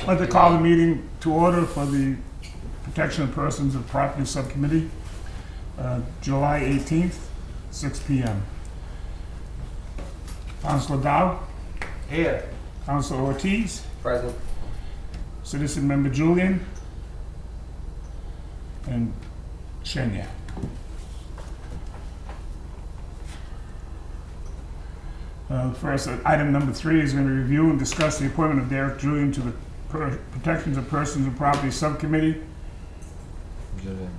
I'd like to call the meeting to order for the Protection of Persons and Property Subcommittee, July 18th, 6 p.m. Councilor Dow, Here. Councilor Ortiz, Present. Citizen Member Julian, and Shenya. First, item number 3 is going to review and discuss the appointment of Derek Julian to the Protections of Persons and Property Subcommittee. Julian.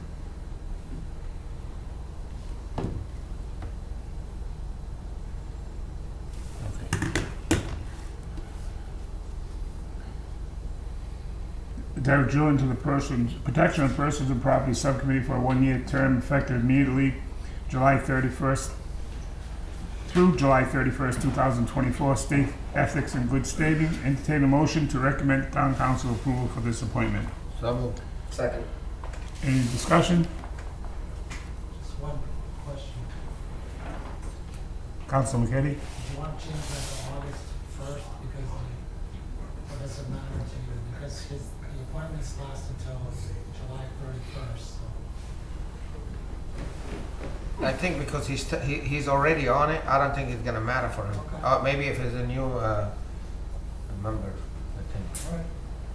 Derek Julian to the Protection of Persons and Property Subcommittee for a 1-year term effective immediately July 31st through July 31st, 2024. State ethics and good standing. Entertain a motion to recommend Town Council approval for this appointment. So moved. Second. Any discussion? Just one question. Councilor McKinney? Do you want to change that to August 1st because or does it matter to you? Because the appointments last until July 31st. So. I think because he's already on it, I don't think it's gonna matter for him. Okay. Maybe if it's a new member, I think All right.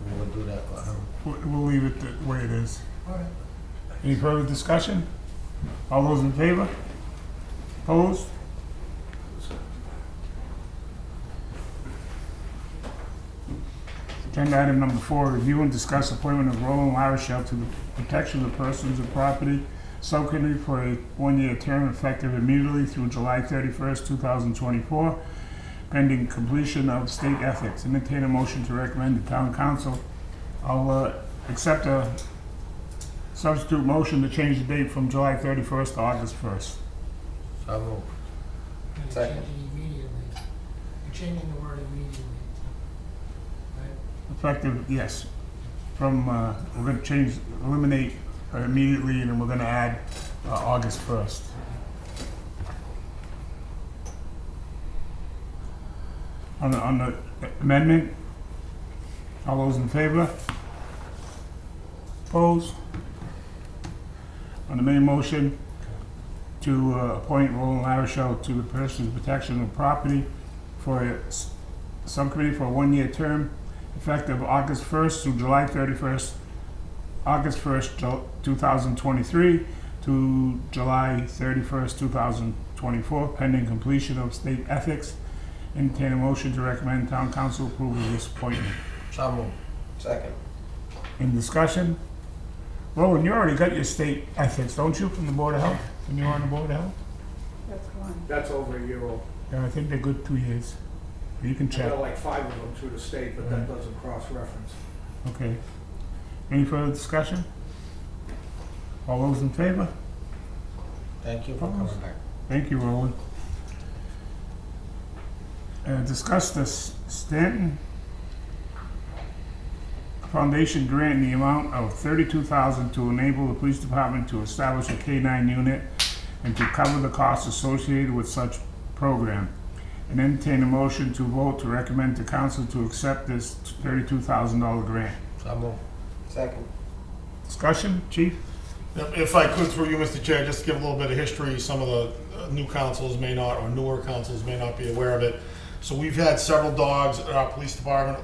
we will do that for him. We'll leave it the way it is. All right. Any further discussion? All those in favor? Opposed? Agenda item number 4, review and discuss appointment of Roland Larishel to the Protection of Persons and Property Subcommittee for a 1-year term effective immediately through July 31st, 2024, pending completion of state ethics. Entertain a motion to recommend the Town Council. I'll accept a substitute motion to change the date from July 31st to August 1st. So moved. And you're Second. changing immediately. You're changing the word immediately. Right? Effective, yes. From, we're going to eliminate immediately, and then we're going to add August 1st. On the amendment, all those in favor? Opposed? On the main motion to appoint Roland Larishel to the Persons Protection of Property for a subcommittee for a 1-year term, effective August 1st through July 31st, August 1st, 2023 to July 31st, 2024, pending completion of state ethics. Entertain a motion to recommend Town Council approval of this appointment. So moved. Second. In discussion? Roland, you already got your state ethics, don't you, from the Board of Health? When you were on the Board of Health? That's gone. That's over a year old. Yeah, I think they're good 2 years. You can I check. got like 5 of them through the state, but that doesn't cross-reference. Okay. Any further discussion? All those in favor? Thank you for coming back. Thank you, Roland. Discuss the Stanton Foundation grant in the amount of $32,000 to enable the police department to establish a K-9 unit and to cover the costs associated with such program. And entertain a motion to vote to recommend to council to accept this $32,000 grant. So moved. Second. Discussion, Chief? If I could, through you, Mr. Chair, just to give a little bit of history, some of the new councils may not, or newer councils may not be aware of it. So we've had several dogs at our police department,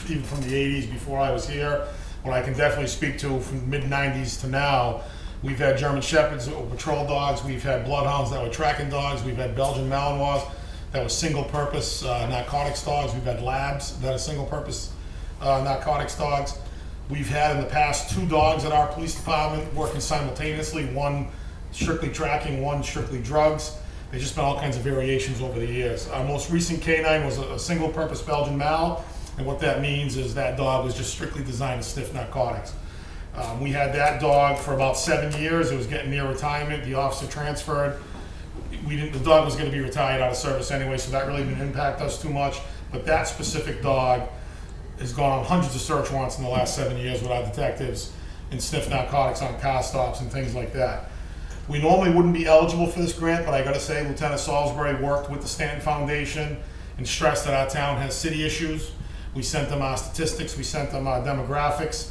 even from the 80s before I was here. What I can definitely speak to from the mid-90s to now, we've had German Shepherds that were patrol dogs, we've had Bloodhounds that were tracking dogs, we've had Belgian Malinois that were single-purpose narcotics dogs, we've had Labs that are single-purpose narcotics dogs. We've had in the past 2 dogs at our police department working simultaneously, one strictly tracking, one strictly drugs. There's just been all kinds of variations over the years. Our most recent canine was a single-purpose Belgian Mal, and what that means is that dog was just strictly designed to sniff narcotics. We had that dog for about 7 years. It was getting near retirement. The officer transferred. The dog was going to be retired out of service anyway, so that really didn't impact us too much. But that specific dog has gone on hundreds of search warrants in the last 7 years with our detectives and sniffed narcotics on car stops and things like that. We normally wouldn't be eligible for this grant, but I gotta say, Lieutenant Salisbury worked with the Stanton Foundation and stressed that our town has city issues We sent them our statistics, we sent them our demographics.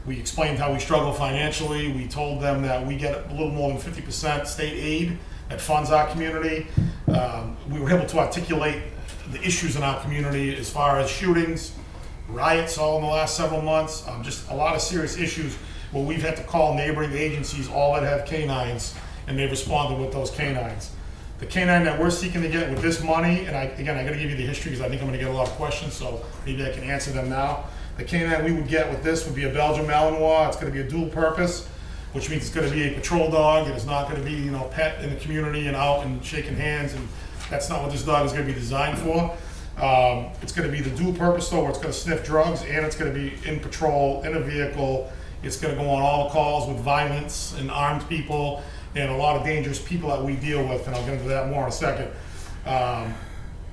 We explained how we struggle financially. We told them that we get a little more than 50% state aid that funds our community. We were able to articulate the issues in our community as far as shootings, riots all in the last several months, just a lot of serious issues where we've had to call neighboring agencies, all that have canines, and they've responded with those canines. The canine that we're seeking to get with this money, and I gotta give you the history because I think I'm gonna get a lot of questions, so maybe I can answer them now. The canine we would get with this would be a Belgian Malinois. It's gonna be a dual purpose, which means it's gonna be a patrol dog. It is not gonna be, pet in the community and out and shaking hands, and that's not what this dog is gonna be designed for. It's gonna be the dual purpose though, where it's gonna sniff drugs and it's gonna be in patrol, in a vehicle. It's gonna go on all the calls with violence and armed people and a lot of dangerous people that we deal with, and I'll get into that more in a second.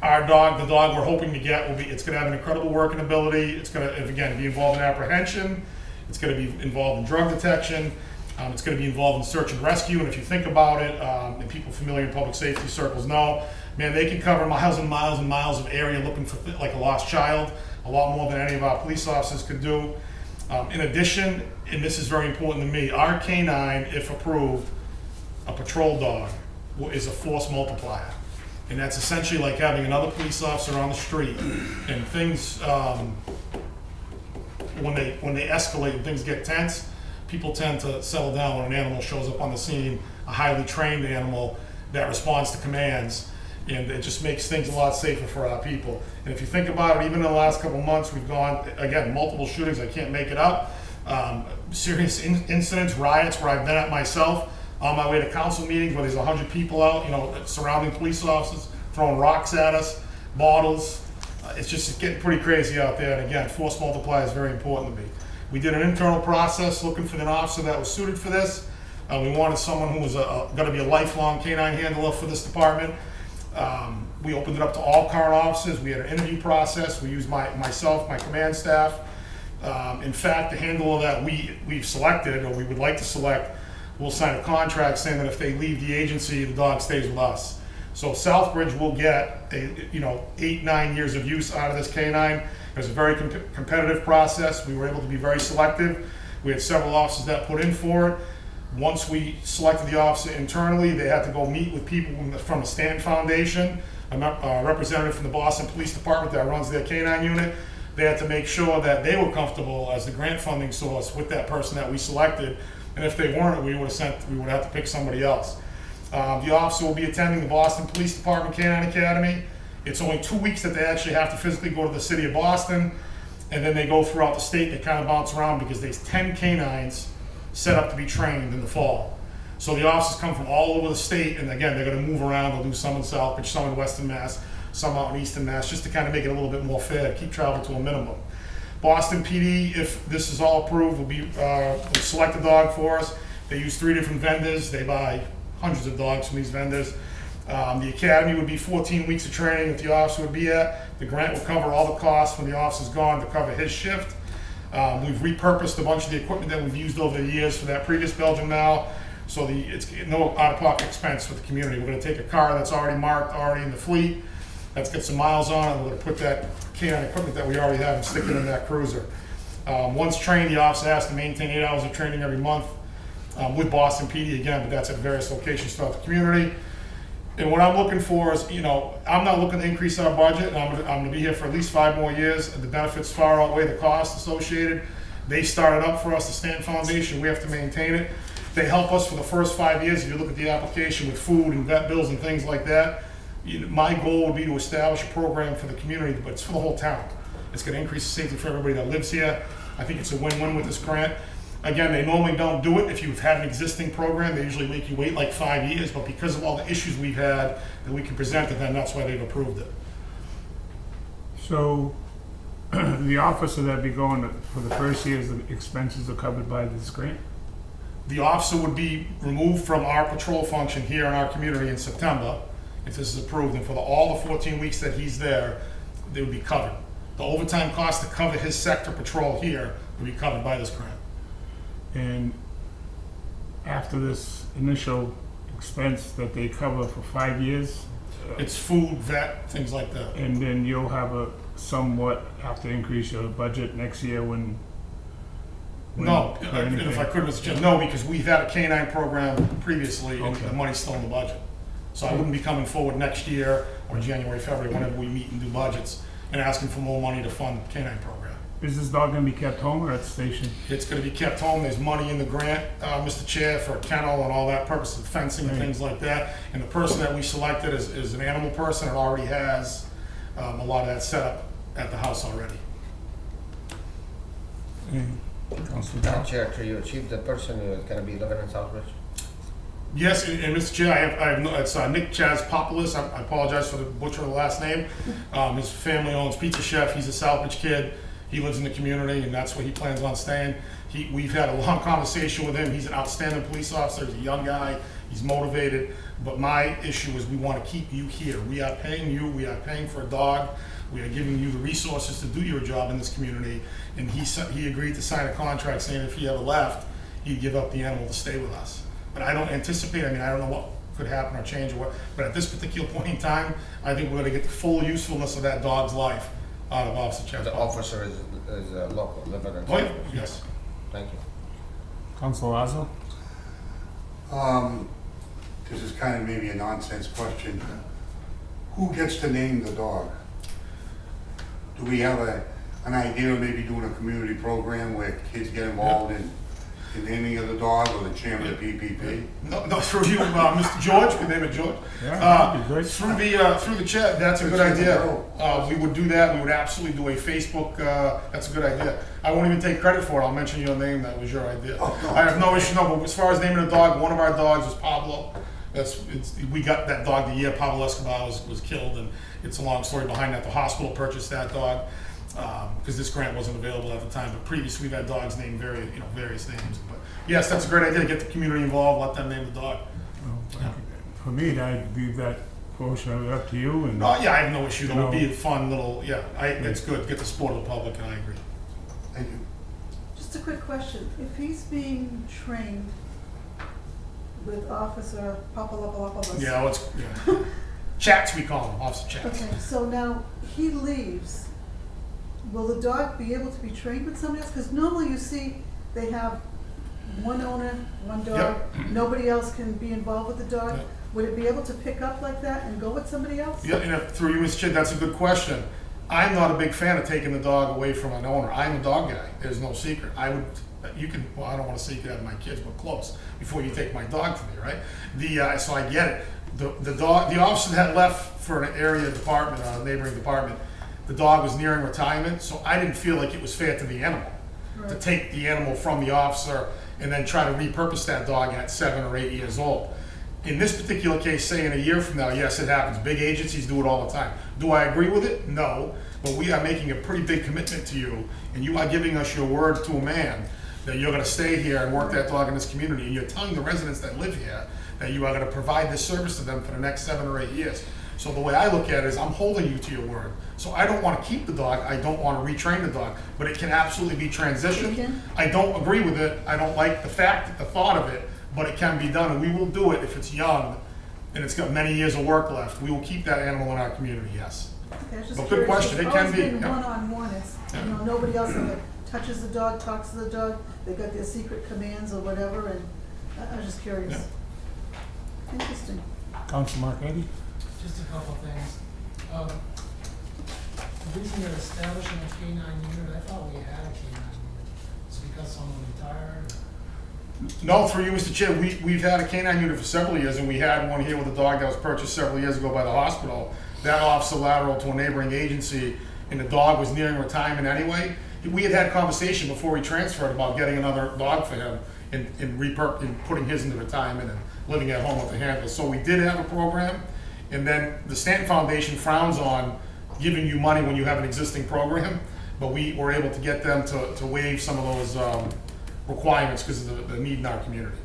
Our dog, the dog we're hoping to get, it's gonna have an incredible working ability. It's gonna, again, be involved in apprehension. It's gonna be involved in drug detection. It's gonna be involved in search and rescue, and if you think about it, and people familiar in public safety circles know, man, they can cover miles and miles and miles of area looking for like a lost child, a lot more than any of our police officers could do. In addition, and this is very important to me, our canine, if approved, a patrol dog, is a force multiplier. And that's essentially like having another police officer on the street. And things, when they escalate and things get tense, people tend to settle down when an animal shows up on the scene, a highly trained animal that responds to commands. And it just makes things a lot safer for our people. And if you think about it, even in the last couple of months, we've gone, again, multiple shootings, I can't make it up. Serious incidents, riots where I've been at myself, on my way to council meetings where there's 100 people out, surrounding police officers, throwing rocks at us, bottles. It's just getting pretty crazy out there. And again, force multiplier is very important to me. We did an internal process looking for an officer that was suited for this. We wanted someone who was going to be a lifelong canine handler for this department. We opened it up to all current officers. We had an interview process. We used myself, my command staff. In fact, the handler that we've selected, or we would like to select, will sign a contract saying that if they leave the agency, the dog stays with us. So Southbridge will get 8-9 years of use out of this canine. It was a very competitive process. We were able to be very selective. We had several officers that put in for it. Once we selected the officer internally, they had to go meet with people from the Stanton Foundation, a representative from the Boston Police Department that runs their canine unit. They had to make sure that they were comfortable as the grant funding source with that person that we selected. And if they weren't, we would have to pick somebody else. The officer will be attending the Boston Police Department Canine Academy. It's only 2 weeks that they actually have to physically go to the city of Boston, and then they go throughout the state. They kind of bounce around because there's 10 canines set up to be trained in the fall. So the officers come from all over the state, and again, they're going to move around. They'll do some in Southbridge, some in Western Mass, some out in Eastern Mass, just to kind of make it a little bit more fair, keep travel to a minimum. Boston PD, if this is all approved, will select a dog for us. They use 3 different vendors. They buy hundreds of dogs from these vendors. The academy would be 14 weeks of training that the officer would be at. The grant will cover all the costs when the officer's gone to cover his shift. We've repurposed a bunch of the equipment that we've used over the years for that previous Belgian Mal, so it's no out-of-pocket expense for the community. We're going to take a car that's already marked, already in the fleet, that's got some miles on it. We're going to put that canine equipment that we already have and stick it in that cruiser. Once trained, the officer has to maintain 8 hours of training every month with Boston PD again, but that's at various locations throughout the community. And what I'm looking for is, I'm not looking to increase our budget, and I'm going to be here for at least 5 more years. The benefits far outweigh the costs associated. They started up for us, the Stanton Foundation. We have to maintain it. They help us for the first 5 years. If you look at the application with food and vet bills and things like that, my goal would be to establish a program for the community, but it's for the whole town. It's going to increase the safety for everybody that lives here. I think it's a win-win with this grant. Again, they normally don't do it if you've had an existing program. They usually make you wait like 5 years, but because of all the issues we've had that we can present to them, that's why they've approved it. So the officer that'd be going for the first year's expenses are covered by this grant? The officer would be removed from our patrol function here in our community in September, if this is approved, and for all the 14 weeks that he's there, they would be covered. The overtime cost to cover his sector patrol here would be covered by this grant. And after this initial expense that they cover for 5 years, It's food, vet, things like that. and then you'll have somewhat have to increase your budget next year when? No, for and if I anything? could, Mr. Chair, no, because we've had a canine program previously, and Okay. the money's still in the budget. So I wouldn't be coming forward next year, or January, February, whenever we meet and do budgets, and asking for more money to fund the canine program. Is this dog gonna be kept home or at the station? It's gonna be kept home, there's money in the grant, Mr. Chair, for a kennel and all that purpose of fencing and Right. things like that. And the person that we selected is an animal person and already has, a lot of that set up at the house already. Councilor Madam Dow? Chair, to you, Chief, the person who is gonna be living in Southbridge? Yes, and Mr. Chair, I have no, it's Nick Chazpopoulos. I apologize for the butcher of the last name. His family owns Pizza Chef. He's a Southbridge kid. He lives in the community, and that's where he plans on staying. We've had a long conversation with him. He's an outstanding police officer. He's a young guy. He's motivated. But my issue is we want to keep you here. We are paying you. We are paying for a dog. We are giving you the resources to do your job in this community. And he agreed to sign a contract saying if he ever left, he'd give up the animal to stay with us. But I don't anticipate, I mean, I don't know what could happen or change or what, but at this particular point in time, I think we're gonna get the full usefulness of that dog's life out of Officer Chaz. The officer is local, living in Oh, yeah, Southbridge. yes. Thank you. Councilor Lazo? This is kind of maybe a nonsense question. Who gets to name the dog? Do we have an idea of maybe doing a community program where kids get involved in the naming of the dog, or the chairman of the PPP? No, through you, Mr. George, could name it George? Yeah, that'd be great. Through the chat, that's a good idea. We would do that, we would absolutely do a Facebook, that's a good idea. I won't even take credit for it, I'll mention your name, that was your idea. Oh, no. I have no issue, no, but as far as naming a dog, one of our dogs was Pablo. We got that dog the year Pablo Escobar was killed, and it's a long story behind that. The hospital purchased that dog, because this grant wasn't available at the time, but previously we've had dogs named various names. But yes, that's a great idea, get the community involved, let them name the dog. For me, I'd leave that portion up to you and. Yeah, I have no issue, that would be No. a fun little, it's good, get the support of the public, and I agree. Thank you. Just a quick question. If he's being trained with Officer Papalopoulos. Yeah, Chats, we call him, Officer Chats. Okay, so now he leaves. Will the dog be able to be trained with somebody else? Because normally you see they have one owner, one dog, nobody else can be involved with the dog. Yep. Would it be able to pick up like that and go with somebody else? Yeah, and through you, Mr. Chair, that's a good question. I'm not a big fan of taking the dog away from an owner. I'm a dog guy. There's no secret. I don't want to say you could have my kids, but close, before you take my dog from me, right? So I get it. The officer that left for an area department, a neighboring department, the dog was nearing retirement, so I didn't feel like it was fair to the animal to Right. take the animal from the officer and then try to repurpose that dog at 7 or 8 years old. In this particular case, say in a year from now, yes, it happens. Big agencies do it all the time. Do I agree with it? No. But we are making a pretty big commitment to you, and you are giving us your word to a man that you're gonna stay here and work that dog in this community, and you're telling the residents that live here that you are gonna provide this service to them for the next 7 or 8 years. So the way I look at it is I'm holding you to your word. So I don't wanna keep the dog, I don't wanna retrain the dog, but it can absolutely be transitioned. It can? I don't agree with it, I don't like the thought of it, but it can be done, and we will do it if it's young and it's got many years of work left. We will keep that animal in our community, yes. Okay, I was just But good curious. question. It It's can always be, been yeah. one-on-one. It's, nobody else that touches the dog, talks to the dog. They got their secret commands or whatever, and I was just curious. Interesting. Councilor Marquetti? Just a couple things. The reason you're establishing a K-9 unit, I thought we had a K-9 unit. It's because someone retired? No, through you, Mr. Chair, we've had a canine unit for several years, and we had one here with a dog that was purchased several years ago by the hospital. That officer lateral to a neighboring agency, and the dog was nearing retirement anyway. We had conversation before he transferred about getting another dog for him and putting his into retirement and living at home with the handler. So we did have a program, and then the Stanton Foundation frowns on giving you money when you have an existing program, but we were able to get them to waive some of those requirements because of the need in our community.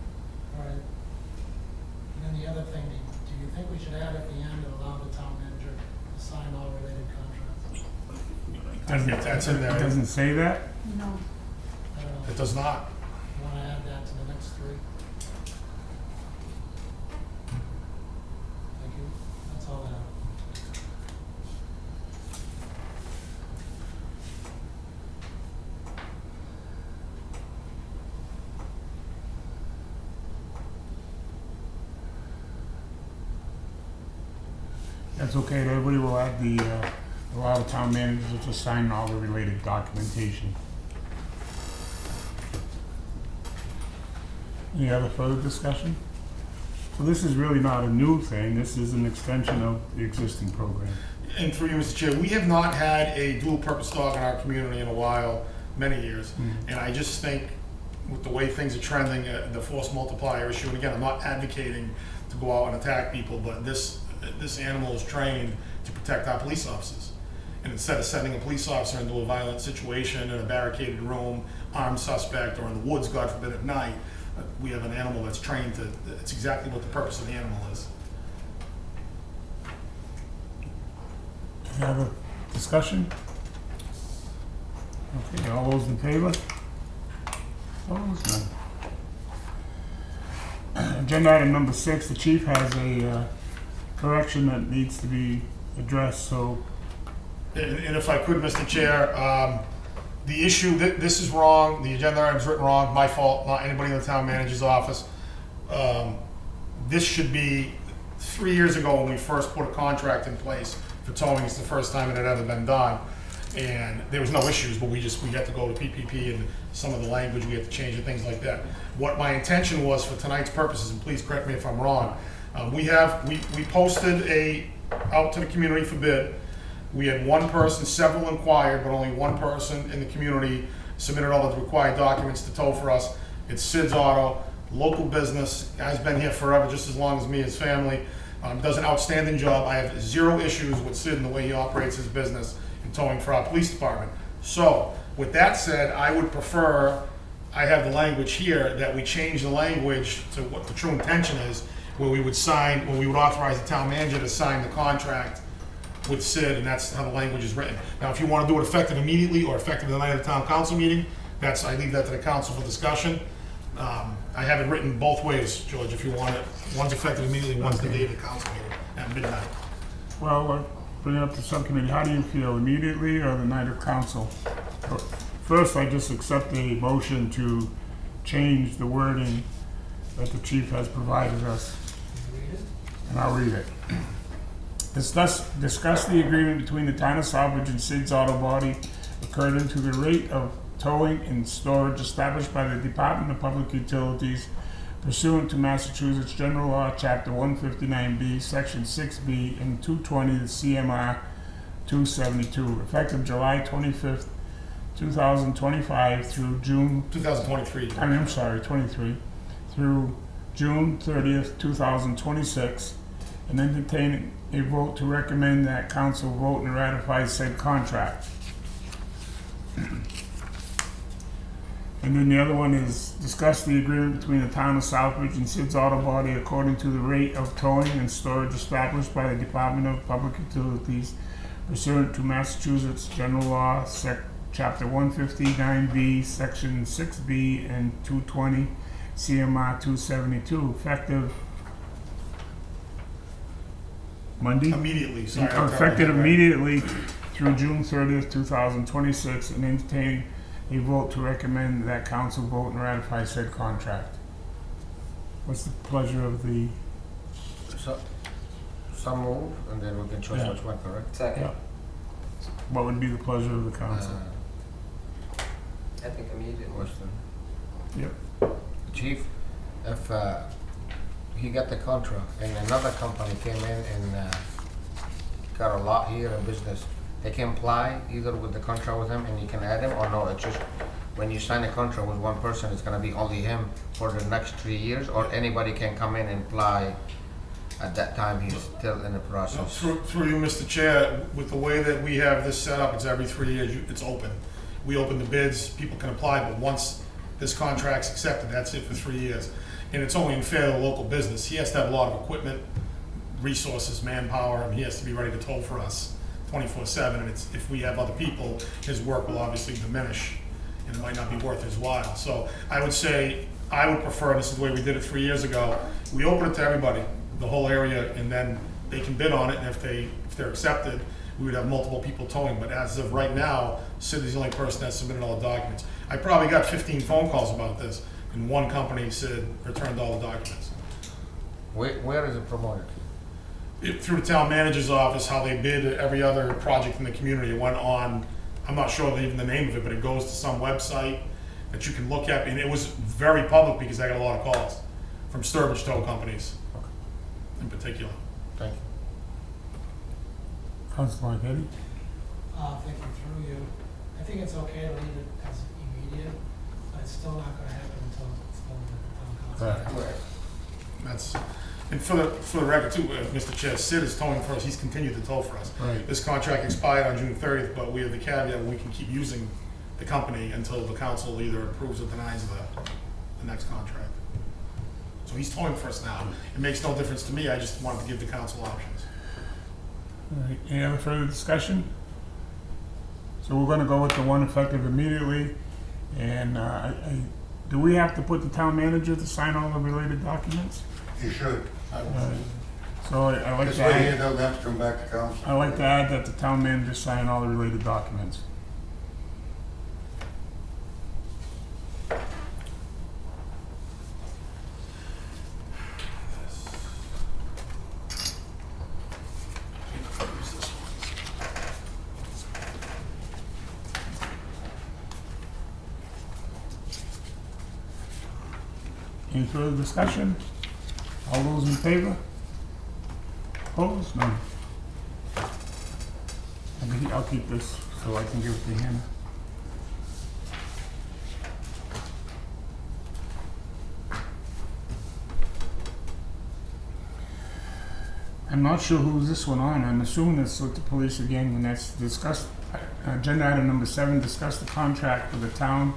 All right. And then the other thing, do you think we should add at the end to allow the town manager to sign all related contracts? If that's in there. It doesn't say that? No. I don't know. It does not. You want to add that to the next three? Thank you. That's all I have. That's okay, everybody will have allow the town manager to sign all the related documentation. Any other further discussion? So this is really not a new thing, this is an extension of the existing program. And through you, Mr. Chair, we have not had a dual-purpose dog in our community in a while, many years. And I just think with the way things are trending, the force multiplier issue, and again, I'm not advocating to go out and attack people, but this animal is trained to protect our police officers. And instead of sending a police officer into a violent situation in a barricaded room, armed suspect, or in the woods, God forbid, at night, we have an animal that's trained to, it's exactly what the purpose of the animal is. Any other discussion? Okay, all those in favor? Opposed? None. Agenda item number 6, the chief has a correction that needs to be addressed, so. And if I could, Mr. Chair, the issue, this is wrong, the agenda item's written wrong, my fault, not anybody in the town manager's office. This should be 3 years ago when we first put a contract in place for towing. It's the first time it had ever been done. And there was no issues, but we had to go to PPP and some of the language we had to change and things like that. What my intention was for tonight's purposes, and please correct me if I'm wrong, we posted out to the community for bid. We had one person, several inquired, but only one person in the community submitted all the required documents to tow for us. It's Sid's Auto, local business, guy's been here forever, just as long as me, his family. Does an outstanding job. I have zero issues with Sid and the way he operates his business in towing for our police department. So, with that said, I would prefer, I have the language here, that we change the language to what the true intention is, where we would authorize the town manager to sign the contract with Sid, and that's how the language is written. Now, if you want to do it effective immediately or effective the night of the town council meeting, I leave that to the council for discussion. I have it written both ways, George, if you want it. One's effective immediately, one's the day of the council meeting at midnight. Well, bring it up to subcommittee. How do you feel, immediately or the night of council? First, I just accept a motion to change the wording that the chief has provided us. And I'll read it. Discuss the agreement between the town of Southbridge and Sid's Auto Body according to the rate of towing and storage established by the Department of Public Utilities pursuant to Massachusetts General Law, Chapter 159B, Section 6B, and 220 of the CMR 272, effective July 25th, 2025 through June 2023. I'm sorry, 23, through June 30th, 2026, and entertain a vote to recommend that council vote and ratify said contract. And then the other one is discuss the agreement between the town of Southbridge and Sid's Auto Body according to the rate of towing and storage established by the Department of Public Utilities pursuant to Massachusetts General Law, Chapter 159B, Section 6B, and 220 CMR 272, effective Monday? Immediately, sorry. Effective immediately through June 30th, 2026, and entertain a vote to recommend that council vote and ratify said contract. What's the pleasure of the... So, some move, and then we can choose Yeah. which one, correct? Second. Yeah. What would be the pleasure of the council? I think immediately. Question. Yep. Chief, if he got the contract and another company came in and got a lot here in business, they can apply either with the contract with him and you can add him, or no, it's just when you sign a contract with one person, it's gonna be only him for the next 3 years, or anybody can come in and apply at that time he's still in the process? Through you, Mr. Chair, with the way that we have this set up, it's every 3 years, it's open. We open the bids, people can apply, but once this contract's accepted, that's it for 3 years. And it's only unfair to the local business. He has to have a lot of equipment, resources, manpower, and he has to be ready to tow for us 24/7. And if we have other people, his work will obviously diminish, and it might not be worth his while. So I would say, I would prefer, this is the way we did it 3 years ago, we open it to everybody, the whole area, and then they can bid on it, and if they're accepted, we would have multiple people towing. But as of right now, Sid is the only person that submitted all the documents. I probably got 15 phone calls about this, and one company said returned all the documents. Where is it promoted? through the town manager's office, how they bid every other project in the community. It went on, I'm not sure even the name of it, but it goes to some website that you can look at, and it was very public because I got a lot of calls from Sturbridge tow companies in particular. Thank you. Councilor Marquetti? Thinking through you, I think it's okay to leave it as immediate, but it's still not gonna happen until it's done with the town council. Right. That's, and for the record too, Mr. Chair, Sid is towing for us, he's continued to tow for us. Right. This contract expired on June 30th, but we have the caveat where we can keep using the company until the council either approves or denies the next contract. So he's towing for us now. It makes no difference to me, I just wanted to give the council options. All right, any other further discussion? So we're gonna go with the one effective immediately, and do we have to put the town manager to sign all the related documents? You should. So I like This to way it add, doesn't have to come back to council. I like to add that the town manager sign all the related documents. Any further discussion? All those in favor? Opposed? None. I'll keep this so I can give it to him. I'm not sure who's this one on. I'm assuming it's with the police again, and that's discussed, agenda item number 7, discuss the contract for the town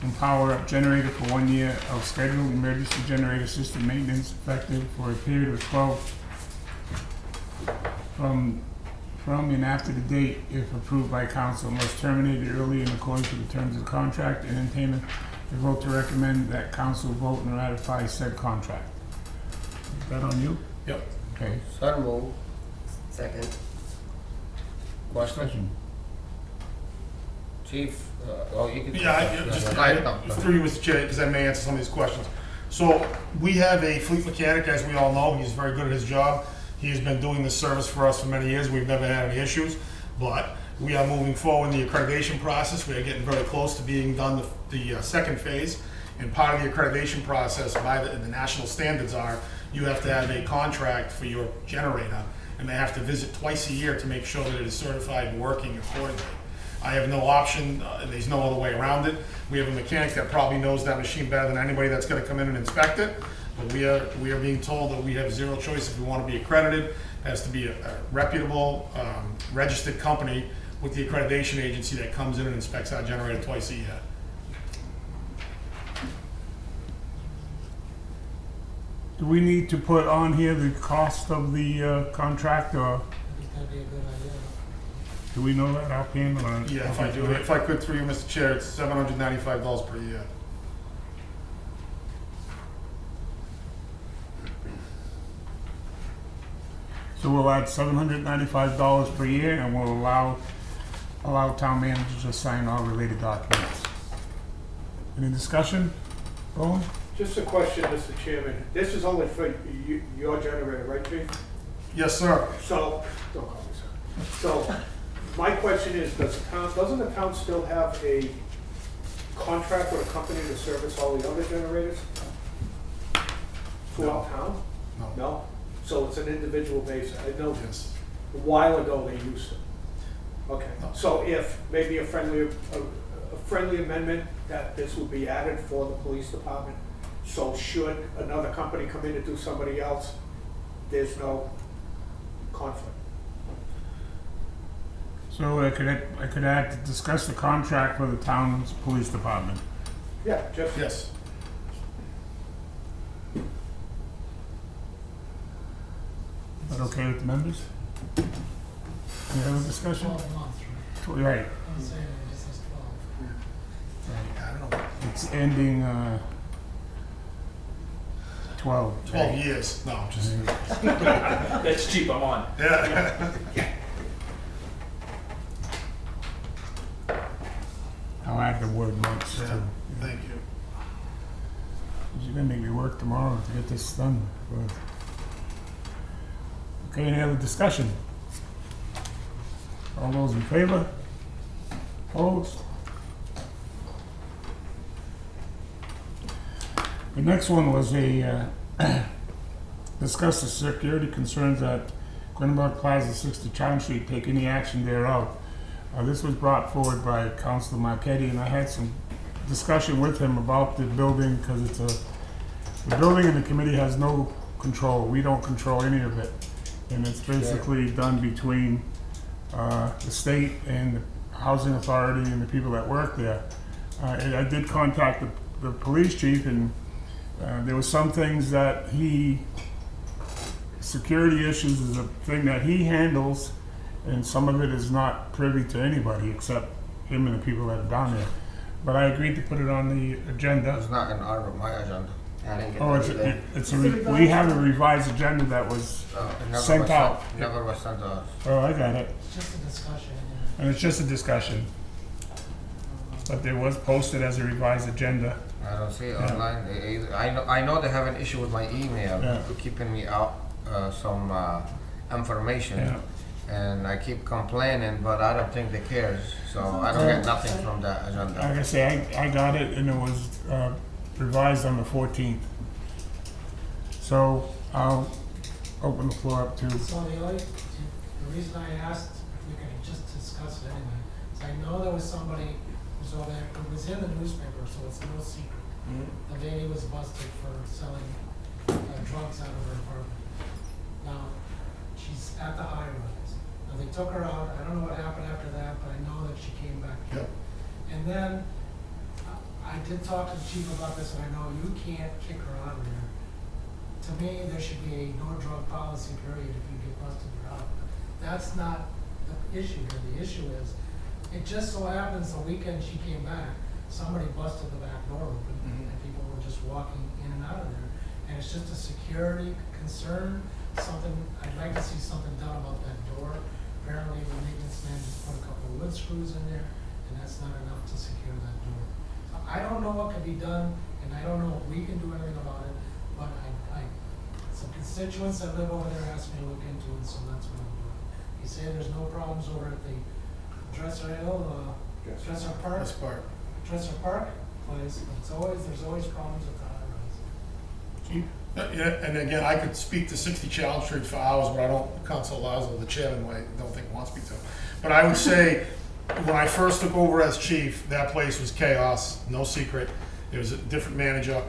and power up generator for 1 year of scheduled emergency generator system maintenance effective for a period of 12 from and after the date, if approved by council, unless terminated early in accordance with the terms of the contract, and entertain a vote to recommend that council vote and ratify said contract. Is that on you? Yep. Okay. So moved. Second. Question. Chief, you can. Through you, Mr. Chair, because I may answer some of these questions. So we have a fleet mechanic, as we all know. He's very good at his job. He has been doing this service for us for many years. We've never had any issues, but we are moving forward in the accreditation process. We are getting very close to being done the second phase. And part of the accreditation process by the national standards are you have to have a contract for your generator, and they have to visit twice a year to make sure that it is certified and working accordingly. I have no option, there's no other way around it. We have a mechanic that probably knows that machine better than anybody that's gonna come in and inspect it. But we are being told that we have zero choice if we wanna be accredited. It has to be a reputable, registered company with the accreditation agency that comes in and inspects our generator twice a year. Do we need to put on here the cost of the contract, or I think that'd be a good idea. do we know that offhand? Or Yeah, if I could through you, Mr. Chair, it's $795 per year. So we'll add $795 per year, and we'll allow town managers to sign all related documents. Any discussion? Roland? Just a question, Mr. Chairman. This is only for your generator, right, Chief? Yes, sir. So, don't call me sir. So, my question is, doesn't the town still have a contract with a company to service all the other generators throughout town? No. No? So it's an individual basis. I know Yes. a while ago they used it. Okay, No. so if maybe a friendly amendment that this would be added for the police department, so should another company come in to do somebody else, there's no conflict. So I could add to discuss the contract for the town's police department. Yeah, just. Yes. Is that okay with the members? Any other discussion? 12 months, right? Right. I'm saying it just says 12. I don't know. It's ending 12. 12 years. No, just. That's cheap, I'm on. Yeah. I'll add the word months too. Thank you. You're gonna make me work tomorrow to get this done. But Okay, any other discussion? All those in favor? Opposed? The next one was discuss the security concerns at Quinnipiac Plaza, 60 China Street, take any action thereof. This was brought forward by Councilor Marquetti, and I had some discussion with him about the building, because the building and the committee has no control. We don't control any of it. And it's basically done between the state and the housing authority and the people that work there. And I did contact the police chief, and there were some things that security issues is a thing that he handles, and some of it is not privy to anybody except him and the people that are down there. But I agreed to put it on the agenda. It's not in my agenda. I didn't get Oh, that either. we have a revised agenda that was It never sent was out. Never was sent to us. Oh, I got it. It's just a discussion, And it's just a discussion. But it was posted as a revised agenda. I don't see it Yeah. online. I know they have an issue with my email, Yeah. keeping me out some information. Yeah. And I keep complaining, but I don't think they cares. So I don't get nothing from that agenda. Like I say, I got it, and it was revised on the 14th. So I'll open the floor up to, So the reason I asked if we could just discuss it anyway, is I know there was somebody who's over there, it was in the newspaper, so it's no secret. The lady was busted for selling drugs out of her apartment. Now, she's at the high rise. Now, they took her out, I don't know what happened after that, but I know that she came back. Yep. And then, I did talk to the chief about this, and I know you can't kick her out of there. To me, there should be a no drug policy period if you get busted, you're out. That's not the issue here. The issue is, it just so happens the weekend she came back, somebody busted the back door open, and people were just walking in and out of there. And it's just a security concern, something, I'd like to see something done about that door. Apparently, the maintenance man just put a couple of wood screws in there, and that's not enough to secure that door. So I don't know what can be done, and I don't know if we can do anything about it, but some constituents that live over there asked me to look into it, so that's what I'm doing. You say there's no problems over at the Dresser Hill, Dresser Park? This part. Dresser Park place, but there's always problems with the high rise. Chief? Yeah, and again, I could speak to 60 Challenge Street for hours, but I don't, Council allows, or the chairman, I don't think wants me to. But I would say, when I first took over as chief, that place was chaos, no secret. There was a different manager.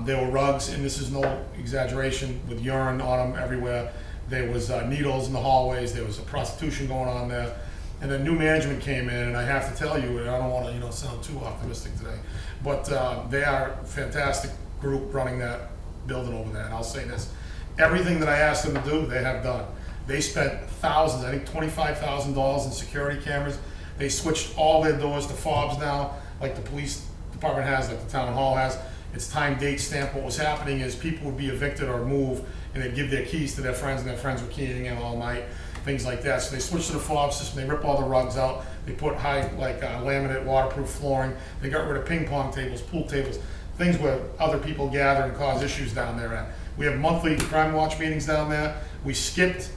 There were rugs, and this is no exaggeration, with urine on them everywhere. There was needles in the hallways. There was a prostitution going on there. And then new management came in, and I have to tell you, and I don't want to, sound too optimistic today, but they are a fantastic group running that building over there. And I'll say this, everything that I asked them to do, they have done. They spent thousands, I think $25,000 in security cameras. They switched all their doors to fobs now, like the police department has, like the town hall has. It's time, date, stamp. What was happening is people would be evicted or move, and they'd give their keys to their friends, and their friends were keying in all night, things like that. So they switched to the fob system. They rip all the rugs out. They put high, laminate, waterproof flooring. They got rid of ping pong tables, pool tables, things where other people gather and cause issues down there at. We have monthly crime watch meetings down there. We skipped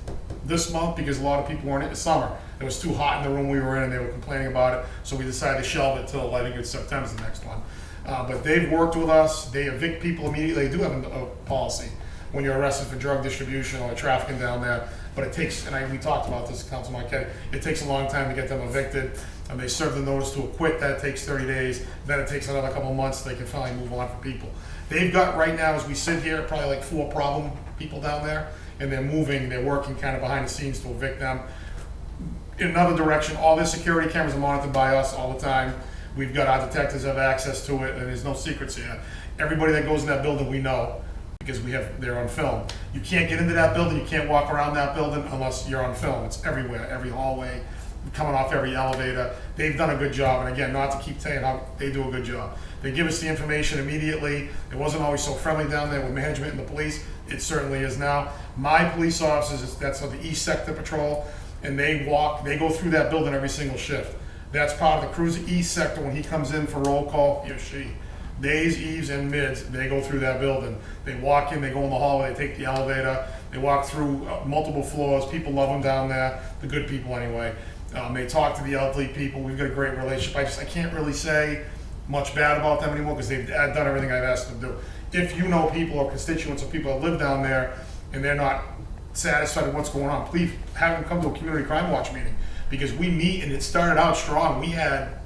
this month because a lot of people weren't in the summer. It was too hot in the room we were in, and they were complaining about it. So we decided to shelve it till I think it's September's the next one. But they've worked with us. They evict people immediately. They do have a policy when you're arrested for drug distribution or trafficking down there. But it takes, and we talked about this, Councilman Marquetti, it takes a long time to get them evicted. And they serve the notice to acquit. That takes 30 days. Then it takes another couple months. They can finally move on for people. They've got right now, as we sit here, probably like 4 problem people down there. And they're moving, they're working kind of behind the scenes to evict them. In another direction, all their security cameras are monitored by us all the time. We've got our detectives have access to it, and there's no secrets here. Everybody that goes in that building, we know, because they're on film. You can't get into that building, you can't walk around that building unless you're on film. It's everywhere, every hallway, coming off every elevator. They've done a good job, and again, not to keep saying how they do a good job. They give us the information immediately. It wasn't always so friendly down there with management and the police. It certainly is now. My police officers, that's on the East Sector Patrol, and they go through that building every single shift. That's part of the cruiser East Sector. When he comes in for roll call, he or she, days, eves, and mids, they go through that building. They walk in, they go in the hallway, they take the elevator, they walk through multiple floors. People love them down there, the good people anyway. They talk to the elderly people. We've got a great relationship. I can't really say much bad about them anymore because they've done everything I've asked them to do. If you know people or constituents or people that live down there and they're not satisfied with what's going on, please have them come to a community crime watch meeting, because we meet, and it started out strong. We had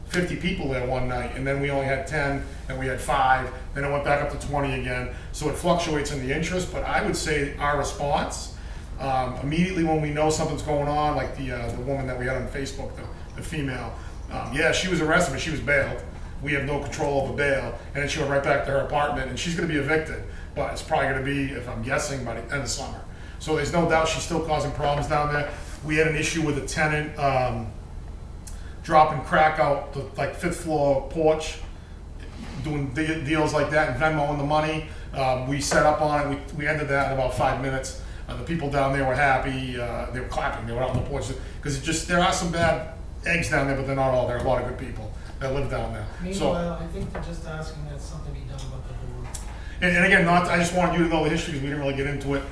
50 people there one night, and then we only had 10, and we had 5, then it went back up to 20 again. So it fluctuates in the interest, but I would say our response, immediately when we know something's going on, like the woman that we had on Facebook, the female, yeah, she was arrested, but she was bailed. We have no control over bail, and then she went right back to her apartment, and she's gonna be evicted, but it's probably gonna be, if I'm guessing, by the end of summer. So there's no doubt she's still causing problems down there. We had an issue with a tenant dropping crack out the 5th floor porch, doing deals like that, and Venmoing the money. We set up on it. We ended that in about 5 minutes. The people down there were happy. They were clapping. They were out on the porch because there are some bad eggs down there, but they're not all. There are a lot of good people that live down there. Meanwhile, I think they're just asking that something be done about the door. And again, I just wanted you to know the history because we didn't really get into it.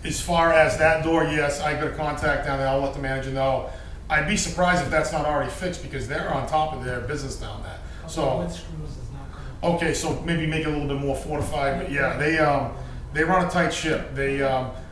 As far as that door, yes, I got a contact down there. I'll let the manager know. I'd be surprised if that's not already fixed because they're on top of their business down there. So, Wood screws is not good. okay, so maybe make it a little bit more fortified, but yeah, they run a tight ship.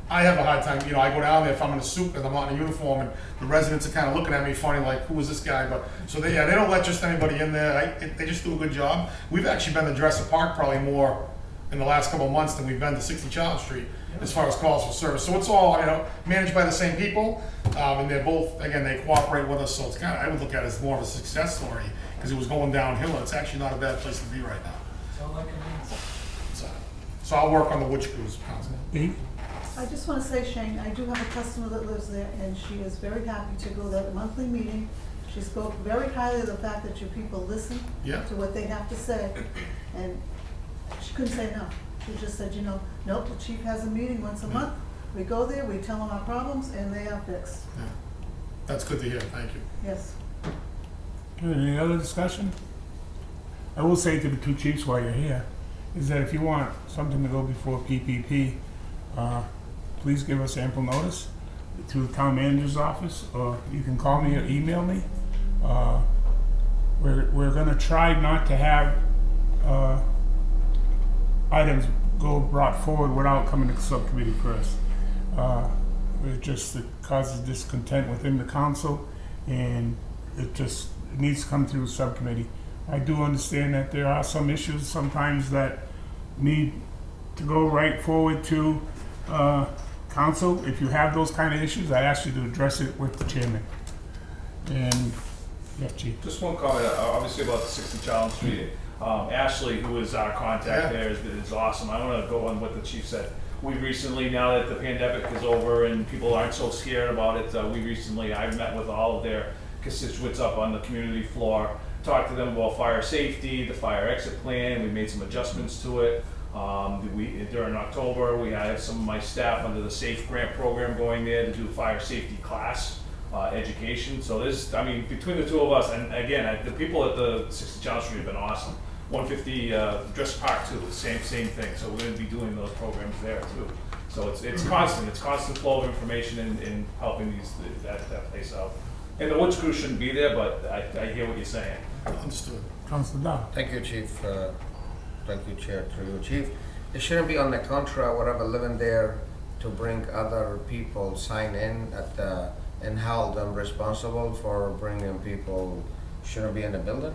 I have a hard time, I go down there if I'm in a suit because I'm not in a uniform, and the residents are kind of looking at me funny, like, who is this guy? But so they don't let just anybody in there. They just do a good job. We've actually been to Dresser Park probably more in the last couple of months than we've been to 60 Charles Street as far as calls for service. So it's all, managed by the same people, and they're both, again, they cooperate with us. So it's I would look at it as more of a success story because it was going downhill, and it's actually not a bad place to be right now. So like it means. So I'll work on the wood screws, Council. Eve? I just want to say, Shane, I do have a customer that lives there, and she is very happy to go to that monthly meeting. She spoke very highly of the fact that your people listen Yeah. to what they have to say, and she couldn't say enough. She just said, nope, the chief has a meeting once a month. We go there, we tell them our problems, and they are fixed. Yeah. That's good to hear. Thank you. Yes. Good. Any other discussion? I will say to the two chiefs while you're here, is that if you want something to go before PPP, please give us ample notice to the town manager's office, or you can call me or email me. We're gonna try not to have items go brought forward without coming to the subcommittee first. It causes discontent within the council, and it needs to come through the subcommittee. I do understand that there are some issues sometimes that need to go right forward to council. If you have those kind of issues, I ask you to address it with the chairman. And, yes, chief. Just one comment, obviously about the 60 Charles Street. Ashley, who is our contact there, is awesome. I want to go on what the chief said. We recently, now that the pandemic is over and people aren't so scared about it, I've met with all of their constituents up on the community floor, talked to them about fire safety, the fire exit plan. We made some adjustments to it. During October, we had some of my staff under the SAFE grant program going there to do fire safety class education. So between the two of us, and again, the people at the 60 Charles Street have been awesome. 150 Dresser Park too, the same thing. So we're going to be doing those programs there too. So it's constant flow of information in helping that place out. And the wood screw shouldn't be there, but I hear what you're saying. Understood. Councilor Dow. Thank you, Chief. Thank you, Chair, through you, Chief. It shouldn't be on the contra, whatever living there, to bring other people sign in and hold them responsible for bringing people. Shouldn't be in the building.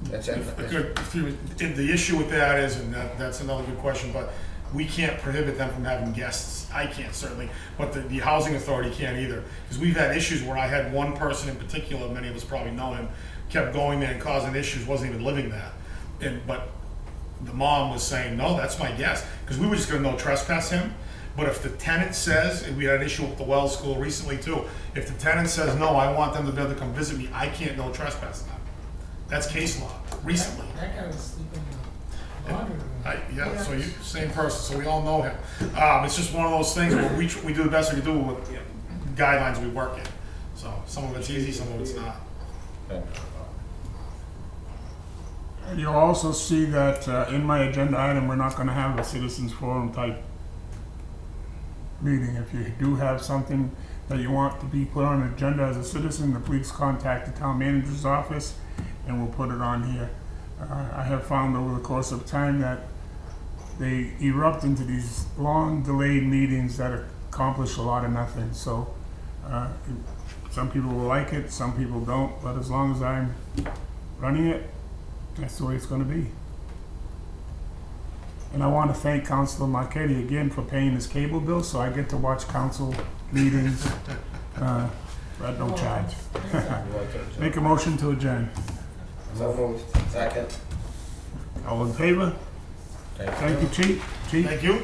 The issue with that is, and that's another good question, but we can't prohibit them from having guests. I can't, certainly, but the housing authority can't either. Because we've had issues where I had one person in particular, many of us probably know him, kept going there and causing issues, wasn't even living there. But the mom was saying, no, that's my guest. Because we were just gonna no trespass him. But if the tenant says, and we had an issue with the Wells School recently too, if the tenant says, no, I want them to be able to come visit me, I can't no trespass them. That's case law, recently. That guy was sleeping in the laundry room. So same person, so we all know him. It's just one of those things where we do the best we can do with guidelines we work in. So some of it's easy, some of it's not. You'll also see that in my agenda item, we're not gonna have a citizens forum type meeting. If you do have something that you want to be put on an agenda as a citizen, please contact the town manager's office and we'll put it on here. I have found over the course of time that they erupt into these long delayed meetings that accomplish a lot of nothing. So some people will like it, some people don't, but as long as I'm running it, that's the way it's gonna be. And I want to thank Councilor Marquetti again for paying his cable bill, so I get to watch council meetings at no charge. Make a motion to adjourn. So moved. Second. All in favor? Thank you, Chief. Chief? Thank you.